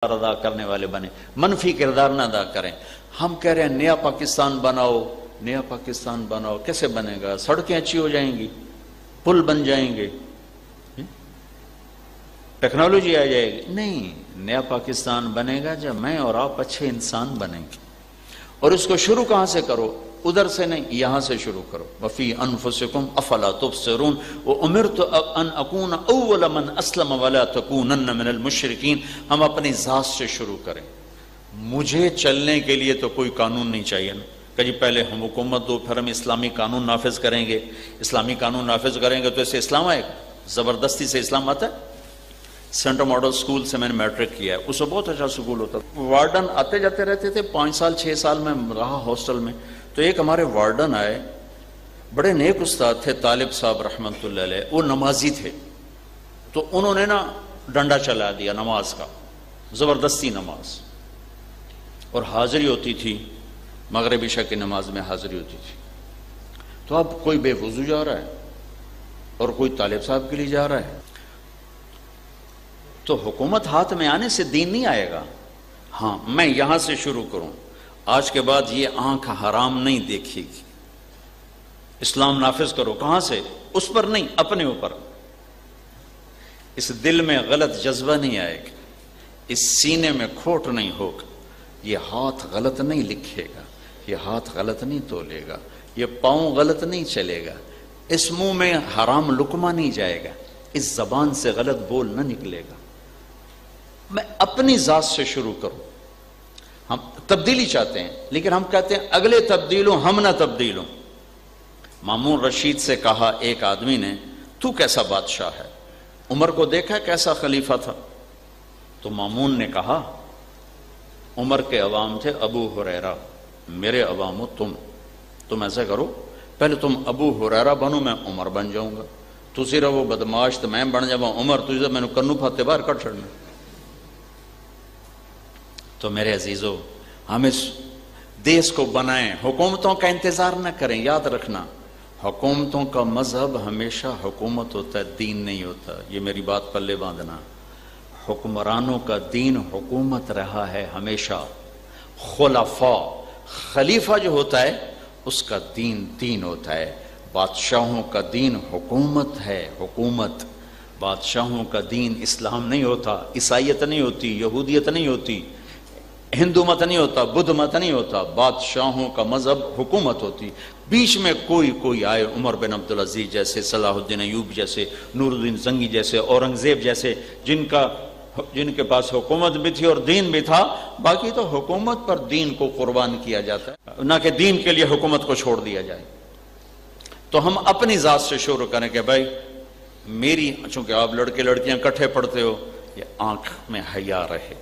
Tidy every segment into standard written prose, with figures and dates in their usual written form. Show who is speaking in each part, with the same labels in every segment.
Speaker 1: ادا کرنے والے بنے، منفی کردار نہ ادا کریں۔ ہم کہہ رہے ہیں نیا پاکستان بناؤ، نیا پاکستان بناؤ، کیسے بنے گا؟ سڑکیں اچھی ہو جائیں گی، پل بن جائیں گے، ٹیکنالوجی آ جائے گی؟ نہیں، نیا پاکستان بنے گا جب میں اور آپ اچھے انسان بنیں گے۔ اور اس کو شروع کہاں سے کرو؟ ادھر سے نہیں، یہاں سے شروع کرو۔ وفی انفسکم افلا تبصرون وامرت ان اکون اول من اسلم ولا تکونن من المشرکین۔ ہم اپنی ذات سے شروع کریں۔ مجھے چلنے کے لیے تو کوئی قانون نہیں چاہیے نا کہ جی پہلے ہم حکومت دو پھر ہم اسلامی قانون نافذ کریں گے۔ اسلامی قانون نافذ کریں گے تو اسے اسلام آئے گا؟ زبردستی سے اسلام آتا ہے؟ سینٹر ماڈل سکول سے میں نے میٹرک کیا ہے، اس سے بہت اچھا سکول ہوتا ہے۔ وارڈن آتے جاتے رہتے تھے، 5 سال 6 سال میں رہا ہاسٹل میں۔ تو ایک ہمارے وارڈن آئے، بڑے نیک استاد تھے، طالب صاحب رحمۃ اللہ علیہ، وہ نمازی تھے۔ تو انہوں نے نا ڈنڈا چلا دیا نماز کا، زبردستی نماز، اور حاضری ہوتی تھی، مغرب عشاء کی نماز میں حاضری ہوتی تھی۔ تو اب کوئی بے وضو جا رہا ہے اور کوئی طالب صاحب کے لیے جا رہا ہے، تو حکومت ہاتھ میں آنے سے دین نہیں آئے گا۔ ہاں، میں یہاں سے شروع کروں، آج کے بعد یہ آنکھ حرام نہیں دیکھے گی، اسلام نافذ کرو۔ کہاں سے؟ اس پر نہیں، اپنے اوپر۔ اس دل میں غلط جذبہ نہیں آئے گا، اس سینے میں کھوٹ نہیں ہوگا، یہ ہاتھ غلط نہیں لکھے گا، یہ ہاتھ غلط نہیں تولے گا، یہ پاؤں غلط نہیں چلے گا، اس منہ میں حرام لقمہ نہیں جائے گا، اس زبان سے غلط بول نہ نکلے گا۔ میں اپنی ذات سے شروع کروں۔ ہم تبدیلی چاہتے ہیں، لیکن ہم کہتے ہیں اگلے تبدیل ہوں، ہم نہ تبدیل ہوں۔ مامون رشید سے کہا ایک آدمی نے، تو کیسا بادشاہ ہے؟ عمر کو دیکھا کیسا خلیفہ تھا؟ تو مامون نے کہا، عمر کے عوام تھے ابو ہریرہ، میرے عوام ہو تم ایسا کرو، پہلے تم ابو ہریرہ بنو، میں عمر بن جاؤں گا، تو صرف وہ بدماش تو میں بن جاؤں عمر، تجھے میں نے کنو پھاتے باہر کٹ چھڑنا۔ تو میرے عزیزو، ہم اس دیس کو بنائیں، حکومتوں کا انتظار نہ کریں۔ یاد رکھنا، حکومتوں کا مذہب ہمیشہ حکومت ہوتا ہے، دین نہیں ہوتا۔ یہ میری بات پلے باندھنا، حکمرانوں کا دین حکومت رہا ہے ہمیشہ۔ خلفاء، خلیفہ جو ہوتا ہے اس کا دین ہوتا ہے۔ بادشاہوں کا دین حکومت ہے، حکومت۔ بادشاہوں کا دین اسلام نہیں ہوتا، عیسائیت نہیں ہوتی، یہودیت نہیں ہوتی، ہندو مت نہیں ہوتا، بدھ مت نہیں ہوتا۔ بادشاہوں کا مذہب حکومت ہوتی۔ بیچ میں کوئی آئے، عمر بن عبدالعزیز جیسے، صلاح الدین ایوب جیسے، نور الدین زنگی جیسے، اورنگزیب جیسے، جن کے پاس حکومت بھی تھی اور دین بھی تھا۔ باقی تو حکومت پر دین کو قربان کیا جاتا ہے، نہ کہ دین کے لیے حکومت کو چھوڑ دیا جائے۔ تو ہم اپنی ذات سے شروع کریں کہ بھائی میری، چونکہ آپ لڑکے لڑکیاں کٹھے پڑھتے ہو، یہ آنکھ میں حیا رہے،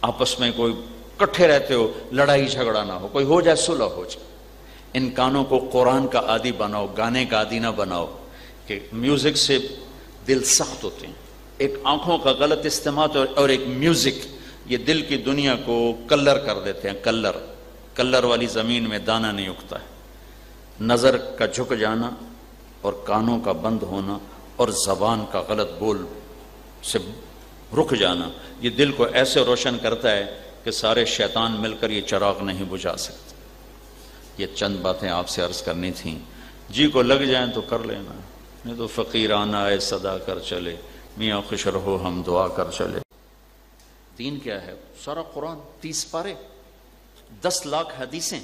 Speaker 1: آپس میں کوئی کٹھے رہتے ہو، لڑائی جھگڑا نہ ہو، کوئی ہو جائے صلح ہو جائے۔ ان کانوں کو قرآن کا عادی بناؤ، گانے کا عادی نہ بناؤ کہ میوزک سے دل سخت ہوتے ہیں۔ ایک آنکھوں کا غلط استعمال اور ایک میوزک، یہ دل کی دنیا کو کلر کر دیتے ہیں۔ کلر والی زمین میں دانہ نہیں اگتا ہے۔ نظر کا جھک جانا اور کانوں کا بند ہونا اور زبان کا غلط بول سے رک جانا، یہ دل کو ایسے روشن کرتا ہے کہ سارے شیطان مل کر یہ چراغ نہیں بجھا سکتے۔ یہ چند باتیں آپ سے عرض کرنی تھیں، جی کو لگ جائیں تو کر لینا، نہیں تو فقیرانہ آئے صدا کر چلے، میاں خوش رہو ہم دعا کر چلے۔ دین کیا ہے؟ سارا قرآن، 30 پارے، 10 لاکھ حدیثیں۔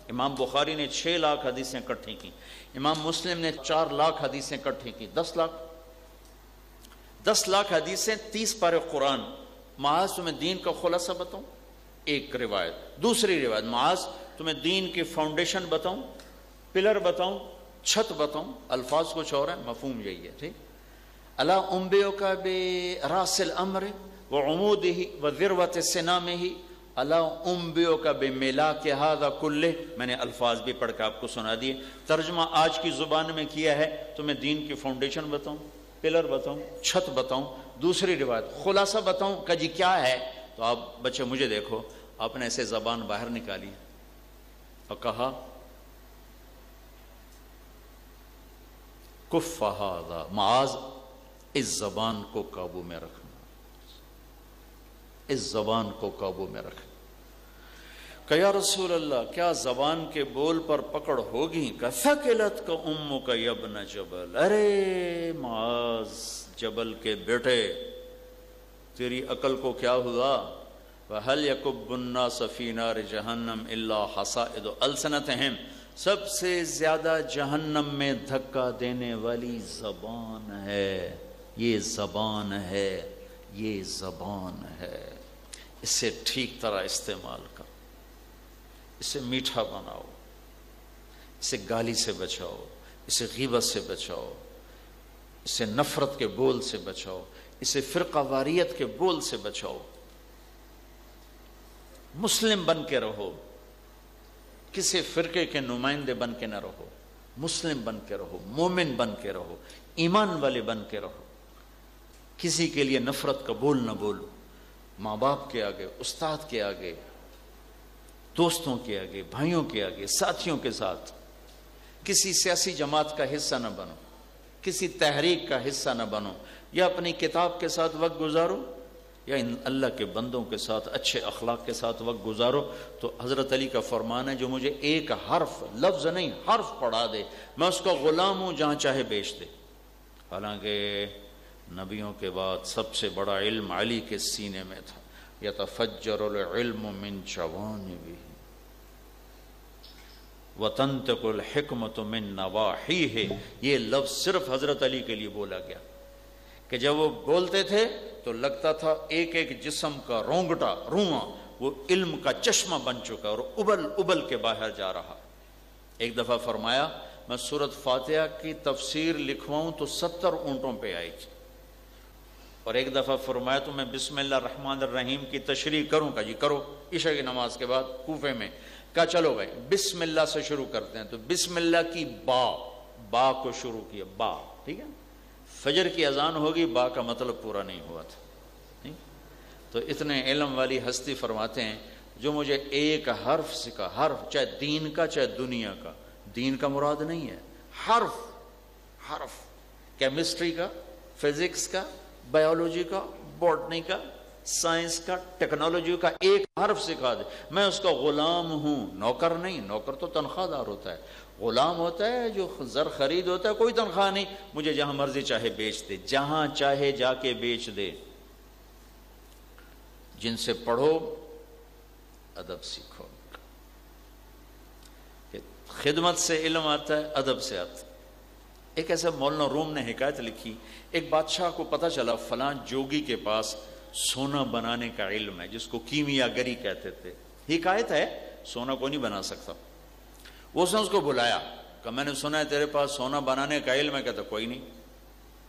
Speaker 1: امام بخاری نے 6 لاکھ حدیثیں اکٹھی کی، امام مسلم نے 4 لاکھ حدیثیں اکٹھی کی، 10 لاکھ حدیثیں، 30 پارے قرآن۔ معاذ تمہیں دین کا خلاصہ بتاؤں، ایک روایت۔ دوسری روایت، معاذ تمہیں دین کی فاؤنڈیشن بتاؤں، پلر بتاؤں، چھت بتاؤں۔ الفاظ کچھ اور ہیں، مفہوم یہی ہے، ٹھیک۔ الا انبئک براس الامر وعمودہ وذروۃ سنامہ، الا انبئک بملاک ھذا کلہ۔ میں نے الفاظ بھی پڑھ کے آپ کو سنا دیے، ترجمہ آج کی زبان میں کیا ہے۔ تمہیں دین کی فاؤنڈیشن بتاؤں، پلر بتاؤں، چھت بتاؤں۔ دوسری روایت، خلاصہ بتاؤں کہ جی کیا ہے؟ تو آپ بچے مجھے دیکھو، آپ نے ایسے زبان باہر نکالی اور کہا کف ھذا، معاذ اس زبان کو قابو میں رکھنا، اس زبان کو قابو میں رکھیں۔ کہ یا رسول اللہ کیا زبان کے بول پر پکڑ ہوگی؟ کہ ثقلت کا امک یا ابن جبل، ارے معاذ جبل کے بیٹے تیری عقل کو کیا ہوا؟ وَهَلْ يَكُبُّ النَّاسَ فِي نَارِ جَهَنَّمْ إِلَّا حَصَائِدُ أَلْسِنَتِهِمْ، سب سے زیادہ جہنم میں دھکا دینے والی زبان ہے، یہ زبان ہے، یہ زبان ہے۔ اسے ٹھیک طرح استعمال کر، اسے میٹھا بناؤ، اسے گالی سے بچاؤ، اسے غیبت سے بچاؤ، اسے نفرت کے بول سے بچاؤ، اسے فرقہ واریت کے بول سے بچاؤ۔ مسلم بن کے رہو، کسی فرقے کے نمائندے بن کے نہ رہو، مسلم بن کے رہو، مومن بن کے رہو، ایمان والے بن کے رہو۔ کسی کے لیے نفرت کا بول نہ بولو، ماں باپ کے آگے، استاد کے آگے، دوستوں کے آگے، بھائیوں کے آگے، ساتھیوں کے ساتھ۔ کسی سیاسی جماعت کا حصہ نہ بنو، کسی تحریک کا حصہ نہ بنو، یا اپنی کتاب کے ساتھ وقت گزارو یا ان اللہ کے بندوں کے ساتھ اچھے اخلاق کے ساتھ وقت گزارو۔ تو حضرت علی کا فرمان ہے جو مجھے ایک حرف، لفظ نہیں حرف پڑھا دے، میں اس کا غلام ہوں جہاں چاہے بیچ دے۔ حالانکہ نبیوں کے بعد سب سے بڑا علم علی کے سینے میں تھا، یتفجر العلم من جوانبہ وتنطق الحکمت من نواحیہ۔ یہ لفظ صرف حضرت علی کے لیے بولا گیا کہ جب وہ بولتے تھے تو لگتا تھا ایک ایک جسم کا رونگٹا، رواں وہ علم کا چشمہ بن چکا اور ابل ابل کے باہر جا رہا۔ ایک دفعہ فرمایا میں سورۃ فاتحہ کی تفسیر لکھواؤں تو 70 اونٹوں پہ آئے گی، اور ایک دفعہ فرمایا تو میں بسم اللہ الرحمن الرحیم کی تشریح کروں گا، جی کرو، عشاء کی نماز کے بعد کوفے میں کہا چلو بھائی بسم اللہ سے شروع کرتے ہیں، تو بسم اللہ کی با کو شروع کیا، با، ٹھیک ہے۔ فجر کی اذان ہوگی، با کا مطلب پورا نہیں ہوا تھا، نہیں؟ تو اتنے علم والی ہستی فرماتے ہیں جو مجھے ایک حرف سکھا، حرف چاہے دین کا چاہے دنیا کا، دین کا مراد نہیں ہے، حرف کیمسٹری کا، فزکس کا، بایولوجی کا، بوٹنی کا، سائنس کا، ٹیکنالوجی کا ایک حرف سکھا دے، میں اس کا غلام ہوں، نوکر نہیں۔ نوکر تو تنخواہ دار ہوتا ہے، غلام ہوتا ہے جو زر خرید ہوتا ہے، کوئی تنخواہ نہیں، مجھے جہاں مرضی چاہے بیچ دے، جہاں چاہے جا کے بیچ دے۔ جن سے پڑھو ادب سیکھو، خدمت سے علم آتا ہے، ادب سے آتا ہے۔ ایک ایسا مولانا روم نے حکایت لکھی، ایک بادشاہ کو پتہ چلا فلاں جوگی کے پاس سونا بنانے کا علم ہے، جس کو کیمیا گری کہتے تھے، حکایت ہے، سونا کو نہیں بنا سکتا۔ وہ اس نے اس کو بلایا کہ میں نے سنا ہے تیرے پاس سونا بنانے کا علم ہے، کہتا کوئی نہیں۔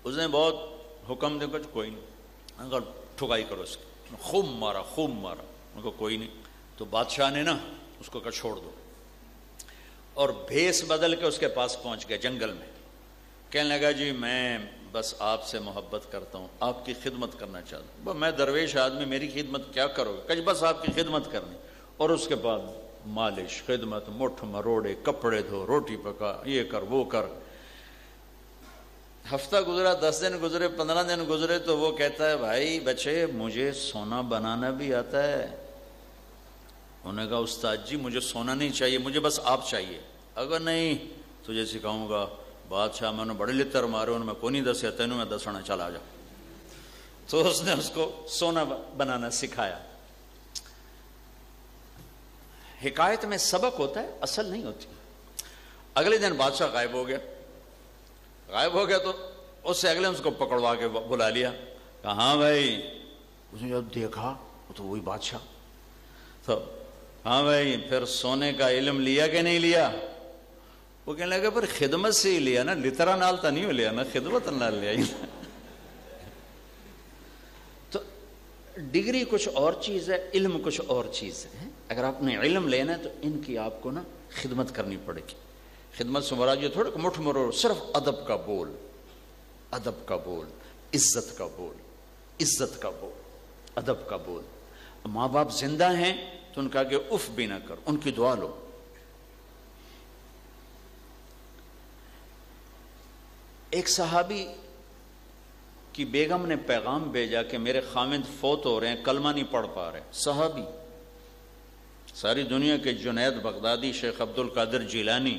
Speaker 1: اس نے بہت حکم دے کر کوئی نہیں، اگر ٹھکائی کرو اس کی، خوب مارا، ان کو کوئی نہیں۔ تو بادشاہ نے نا اس کو کہا چھوڑ دو، اور بھیس بدل کے اس کے پاس پہنچ گیا جنگل میں، کہنے لگا جی میں بس آپ سے محبت کرتا ہوں، آپ کی خدمت کرنا چاہتا ہوں، میں درویش آدمی، میری خدمت کیا کرو گے؟ کہ بس آپ کی خدمت کرنی، اور اس کے بعد مالش، خدمت، مٹھ مروڑے، کپڑے دھو، روٹی پکا، یہ کر وہ کر۔ ہفتہ گزرا، 10 دن گزرے، 15 دن گزرے، تو وہ کہتا ہے بھائی بچے مجھے سونا بنانا بھی آتا ہے۔ انہوں نے کہا استاد جی مجھے سونا نہیں چاہیے، مجھے بس آپ چاہیے۔ اگر نہیں تجھے سکھاؤں گا۔ بادشاہ میں نے بڑے لتر مارے، انہوں میں کو نہیں دسیا، تینوں میں دسنا، چلا جا۔ تو اس نے اس کو سونا بنانا سکھایا۔ حکایت میں سبق ہوتا ہے، اصل نہیں ہوتی۔ اگلے دن بادشاہ غائب ہو گیا تو اس سے اگلے اس کو پکڑوا کے بلا لیا، کہا ہاں بھائی۔ اس نے جب دیکھا تو وہی بادشاہ، تو ہاں بھائی پھر سونے کا علم لیا کہ نہیں لیا؟ وہ کہنے لگا پر خدمت سے ہی لیا نا، لترا نال تو نہیں لیا نا، خدمت نال لیا۔ تو ڈگری کچھ اور چیز ہے، علم کچھ اور چیز ہے۔ اگر آپ نے علم لینا ہے تو ان کی آپ کو نا خدمت کرنی پڑے گی۔ خدمت سے مراد یہ تھوڑا کہ مٹھ مرو، صرف ادب کا بول، ادب کا بول، عزت کا بول، عزت کا بول، ادب کا بول۔ ماں باپ زندہ ہیں تو ان کا کہ اف بھی نہ کر، ان کی دعا لو۔ ایک صحابی کی بیگم نے پیغام بھیجا کہ میرے خاوند فوت ہو رہے ہیں، کلمہ نہیں پڑھ پا رہے. صحابی، ساری دنیا کے جنید بغدادی، شیخ عبد القادر جیلانی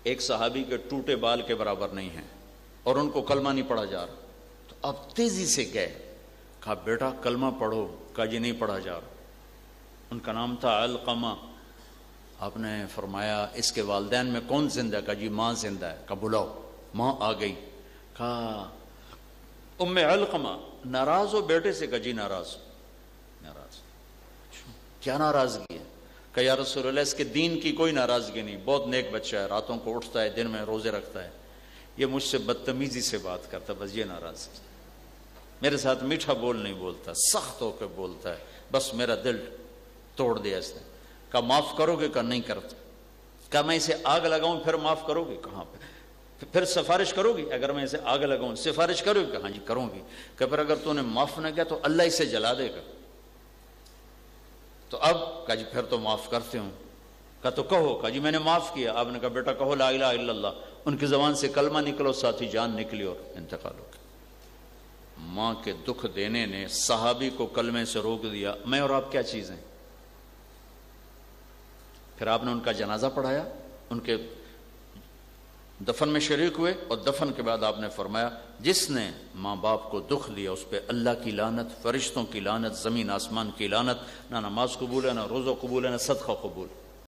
Speaker 1: ایک صحابی کے ٹوٹے بال کے برابر نہیں ہیں، اور ان کو کلمہ نہیں پڑھا جا رہا. تو اب تیزی سے گئے، کہا بیٹا کلمہ پڑھو. کہا جی نہیں پڑھا جا رہا. ان کا نام تھا علقمہ. آپ نے فرمایا اس کے والدین میں کون زندہ ہے؟ کہا جی ماں زندہ ہے. کہا بلاؤ. ماں آ گئی. کہا ام علقمہ ناراض ہو بیٹے سے؟ کہا جی ناراض. کیا ناراضگی ہے؟ کہ یا رسول اللہ اس کے دین کی کوئی ناراضگی نہیں، بہت نیک بچہ ہے، راتوں کو اٹھتا ہے، دن میں روزے رکھتا ہے، یہ مجھ سے بدتمیزی سے بات کرتا، بس یہ ناراضگی. میرے ساتھ میٹھا بول نہیں بولتا، سخت ہو کے بولتا ہے، بس میرا دل توڑ دیا اس نے. کہا معاف کرو گے؟ کہا نہیں کرتا. کہا میں اسے آگ لگاؤں پھر معاف کرو گے؟ کہاں پھر سفارش کرو گی؟ اگر میں اسے آگ لگاؤں سفارش کرو گی؟ کہا جی کروں گی. کہ پھر اگر تو نے معاف نہ کیا تو اللہ اسے جلا دے گا. تو اب کہا جی پھر تو معاف کرتے ہوں. کہا تو کہو. کہا جی میں نے معاف کیا. آپ نے کہا بیٹا کہو لا الہ الا اللہ. ان کی زبان سے کلمہ نکلو، ساتھی جان نکلی اور انتقال ہو گیا. ماں کے دکھ دینے نے صحابی کو کلمے سے روک دیا. میں اور آپ کیا چیز ہیں؟ پھر آپ نے ان کا جنازہ پڑھایا، ان کے دفن میں شریک ہوئے، اور دفن کے بعد آپ نے فرمایا جس نے ماں باپ کو دکھ دیا اس پہ اللہ کی لعنت، فرشتوں کی لعنت، زمین آسمان کی لعنت. نہ نماز قبول ہے، نہ روزہ قبول ہے، نہ صدقہ قبول.